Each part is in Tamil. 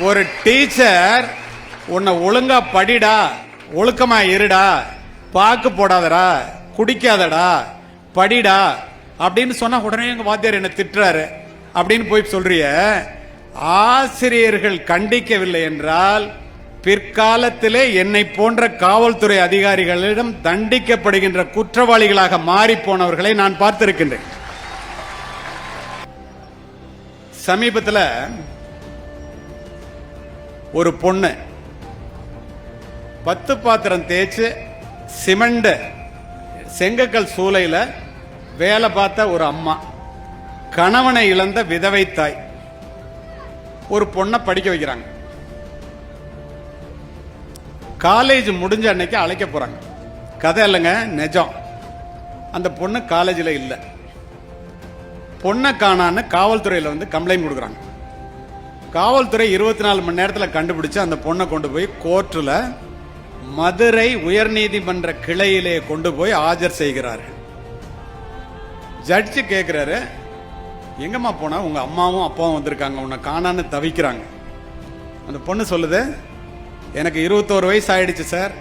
ஒரு டீச்சர் உன்னை ஒழுங்கா படிடா, ஒழுக்கமா இருடா, பாக்கு போடாதடா, குடிக்காதடா, படிடா அப்படின்னு சொன்னா உடனே எங்க வாத்தியார் என்ன திட்டுறாரு அப்படின்னு போய் சொல்றிய. ஆசிரியர்கள் கண்டிக்கவில்லை என்றால் பிற்காலத்திலே என்னை போன்ற காவல்துறை அதிகாரிகளிடம் தண்டிக்கப்படுகின்ற குற்றவாளிகளாக மாறி போனவர்களை நான் பார்த்திருக்கின்றேன். சமீபத்தில் ஒரு பொண்ணு 10 பாத்திரம் தேய்ச்சு சிமெண்ட் செங்கக்கல் சூளையில வேலை பார்த்த ஒரு அம்மா, கணவனை இழந்த விதவை தாய், ஒரு பொண்ணை படிக்க வைக்கிறாங்க. காலேஜ் முடிஞ்ச அன்னைக்கு அழைக்க போறாங்க. கதை இல்லைங்க, நிஜம். அந்த பொண்ணு காலேஜில் இல்லை. பொண்ணை காணான்னு காவல்துறையில் வந்து கம்ப்ளைண்ட் கொடுக்குறாங்க. காவல்துறை 24 மணி நேரத்தில் கண்டுபிடிச்சு அந்த பொண்ணை கொண்டு போய் கோர்ட்டில் மதுரை உயர்நீதிமன்ற கிளையிலே கொண்டு போய் ஆஜர் செய்கிறார்கள். ஜட்ஜு கேட்கிறாரு, எங்கம்மா போனா? உங்க அம்மாவும் அப்பாவும் வந்திருக்காங்க, உன்னை காணான்னு தவிக்கிறாங்க. அந்த பொண்ணு சொல்லுது, எனக்கு 21 வயசு ஆயிடுச்சு சார்,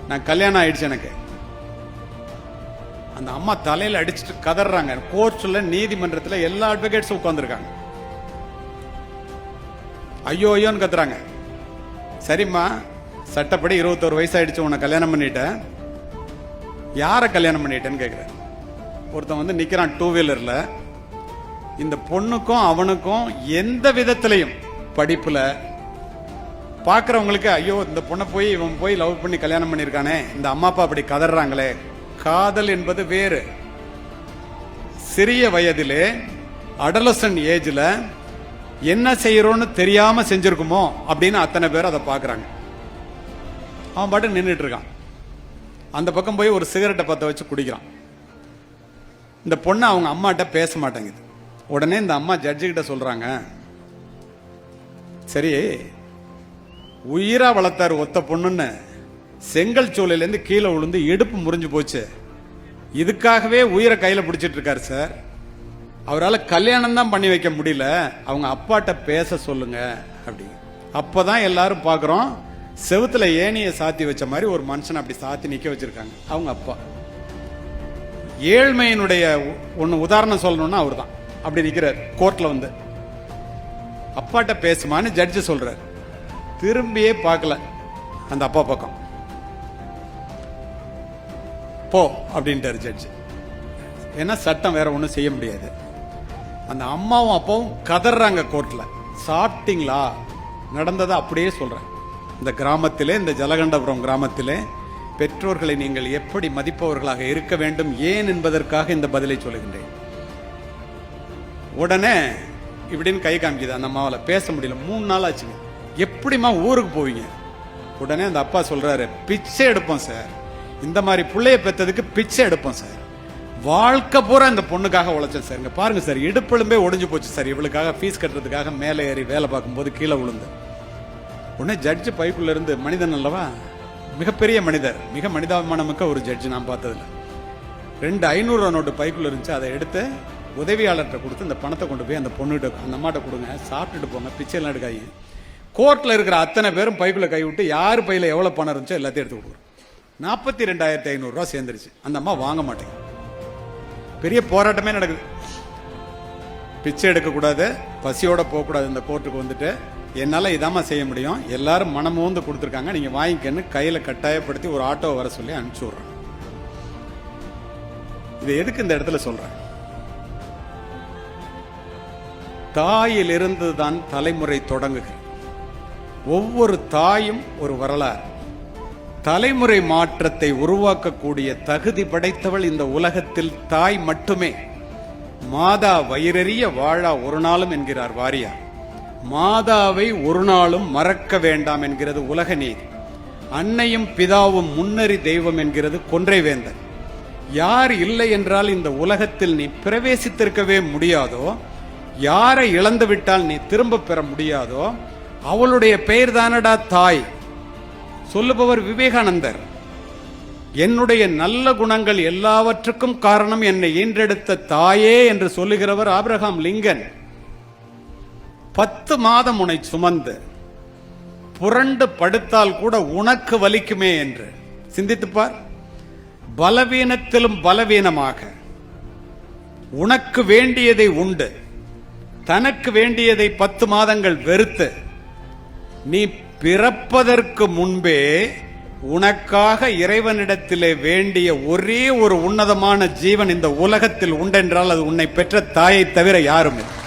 நான் கல்யாணம் ஆயிடுச்சு எனக்கு. அந்த அம்மா தலையில அடிச்சுட்டு கதறாங்க. கோர்ட்ல நீதிமன்றத்தில் எல்லா அட்வொகேட்ஸும் உட்கார்ந்துருக்காங்க. ஐயோ ஐயோன்னு கத்துறாங்க. சரிம்மா, சட்டப்படி 21 வயசு ஆயிடுச்சு, உன்னை கல்யாணம் பண்ணிட்ட. யாரை கல்யாணம் பண்ணிட்டேன்னு கேட்குற. ஒருத்தன் வந்து நிக்கிறான் 2 வீலர்ல. இந்த பொண்ணுக்கும் அவனுக்கும் எந்த விதத்திலையும் படிப்புல பார்க்கறவங்களுக்கு ஐயோ இந்த பொண்ணை போய் இவன் போய் லவ் பண்ணி கல்யாணம் பண்ணியிருக்கானே, இந்த அம்மா அப்பா அப்படி கதறாங்களே. காதல் என்பது வேறு. சிறிய வயதிலே அடலசன் ஏஜ்ல என்ன செய்யறோன்னு தெரியாம செஞ்சிருக்குமோ அப்படின்னு அத்தனை பேர் அதை பார்க்கறாங்க. அவன் பாட்டு நின்றுட்டு இருக்கான். அந்த பக்கம் போய் ஒரு சிகரெட்டை பற்ற வச்சு குடிக்கிறான். இந்த பொண்ணு அவங்க அம்மாட்ட பேச மாட்டேங்குது. உடனே இந்த அம்மா ஜட்ஜு கிட்ட சொல்றாங்க, சரி உயிரா வளர்த்தாரு ஒத்த பொண்ணுன்னு செங்கல் சூளையிலேருந்து கீழே விழுந்து இடுப்பு முறிஞ்சு போச்சு, இதுக்காகவே உயிரை கையில பிடிச்சிட்டு இருக்காரு சார், அவரால் கல்யாணம் தான் பண்ணி வைக்க முடியல, அவங்க அப்பாட்ட பேச சொல்லுங்க அப்படி. அப்பதான் எல்லாரும் பாக்குறோம், செவுத்துல ஏணியை சாத்தி வச்ச மாதிரி ஒரு மனுஷன் அப்படி சாத்தி நிக்க வச்சிருக்காங்க அவங்க அப்பா. ஏழ்மையினுடைய ஒன்னு உதாரணம் சொல்லணும்னா அவர் தான் அப்படி நிக்கிறார் கோர்ட்ல வந்து. அப்பாட்ட பேசுமான்னு ஜட்ஜு சொல்றாரு. திரும்பியே பார்க்கல அந்த அப்பா பக்கம். போ அப்படின்ட்டாரு ஜட்ஜு. ஏன்னா சட்டம் வேற ஒன்றும் செய்ய முடியாது. அந்த அம்மாவும் அப்பாவும் கதறாங்க கோர்ட்ல. சாப்பிட்டீங்களா? நடந்ததை அப்படியே சொல்றேன். இந்த கிராமத்திலே, இந்த ஜலகண்டபுரம் கிராமத்திலே பெற்றோர்களை நீங்கள் எப்படி மதிப்பவர்களாக இருக்க வேண்டும் ஏன் என்பதற்காக இந்த பதிலை சொல்லுகின்றேன். உடனே இப்படின்னு கை காமிக்குது அந்த அம்மாவால. பேச முடியல. 3 நாள் ஆச்சுங்க. எப்படிமா ஊருக்கு போவீங்க? உடனே அந்த அப்பா சொல்றாரு, பிச்சை எடுப்போம் சார், இந்த மாதிரி பிள்ளைய பெற்றதுக்கு பிச்சை எடுப்போம் சார், வாழ்க்கை பூரா இந்த பொண்ணுக்காக உழைச்சேன் சார், இங்க பாருங்க சார் இடுப்பெலும்பே ஒடிஞ்சு போச்சு சார், இவளுக்காக ஃபீஸ் கட்டுறதுக்காக மேலே ஏறி வேலை பார்க்கும்போது கீழே விழுந்து. உடனே ஜட்ஜு பைக்குள்ள இருந்து, மனிதன் அல்லவா, மிகப்பெரிய மனிதர், மிக மனிதாபிமானமிக்க ஒரு ஜட்ஜு நான் பார்த்ததுல, 2 500 நோட்டு பைக்குள்ள இருந்துச்சு. அதை எடுத்து உதவியாளர்கிட்ட கொடுத்து இந்த பணத்தை கொண்டு போய் அந்த பொண்ணுகிட்ட, அந்த அம்மாட்ட கொடுங்க, சாப்பிட்டுட்டு போங்க, பிச்சை எல்லாம் எடுக்காதீங்க. கோர்ட்ல இருக்கிற அத்தனை பேரும் பைக்குள்ள கை விட்டு யாரு பையில எவ்வளவு பணம் இருந்துச்சோ எல்லாத்தையும் எடுத்து கொடுக்குறோம். 42,500 ரூபாய் சேர்ந்துருச்சு. அந்த அம்மா வாங்க மாட்டேங்க. பெரிய போராட்டமே நடக்குது. பிச்சை எடுக்க கூடாது, பசியோட போக கூடாது. இந்த கோர்ட்டுக்கு வந்துட்டு என்னால இதாம செய்ய முடியும், எல்லாரும் மனமோந்து கொடுத்துருக்காங்க, நீங்க வாங்கிக்கன்னு கையில கட்டாயப்படுத்தி ஒரு ஆட்டோ வர சொல்லி அனுப்பிச்சு விடுறேன். இது எதுக்கு இந்த இடத்துல சொல்றேன்? தாயிலிருந்து தான் தலைமுறை தொடங்குகிறது. ஒவ்வொரு தாயும் ஒரு வரலாறு. தலைமுறை மாற்றத்தை உருவாக்கக்கூடிய தகுதி படைத்தவள் இந்த உலகத்தில் தாய் மட்டுமே. மாதா வயிறறிய வாழா ஒரு நாளும் என்கிறார் வாரியார். மாதாவை ஒரு நாளும் மறக்க வேண்டாம் என்கிறது உலக நீதி. அன்னையும் பிதாவும் முன்னறி தெய்வம் என்கிறது கொன்றைவேந்தன். யார் இல்லை என்றால் இந்த உலகத்தில் நீ பிரவேசித்திருக்கவே முடியாதோ, யாரை இழந்து விட்டால் நீ திரும்ப பெற முடியாதோ, அவளுடைய பெயர் தானடா தாய். சொல்லுபவர் விவேகானந்தர். என்னுடைய நல்ல குணங்கள் எல்லாவற்றுக்கும் காரணம் என்னை ஈன்றெடுத்த தாயே என்று சொல்லுகிறவர் ஆபிரகாம் லிங்கன். 10 மாதம் உன்னை சுமந்து புரண்டு படுத்தால் கூட உனக்கு வலிக்குமே என்று சிந்தித்துப்பார். பலவீனத்திலும் பலவீனமாக உனக்கு வேண்டியதை உண்டு, தனக்கு வேண்டியதை 10 மாதங்கள் வெறுத்து, நீ பிறப்பதற்கு முன்பே உனக்காக இறைவனிடத்திலே வேண்டிய ஒரே ஒரு உன்னதமான ஜீவன் இந்த உலகத்தில் உண்டென்றால் அது உன்னை பெற்ற தாயை தவிர யாரும் இல்லை.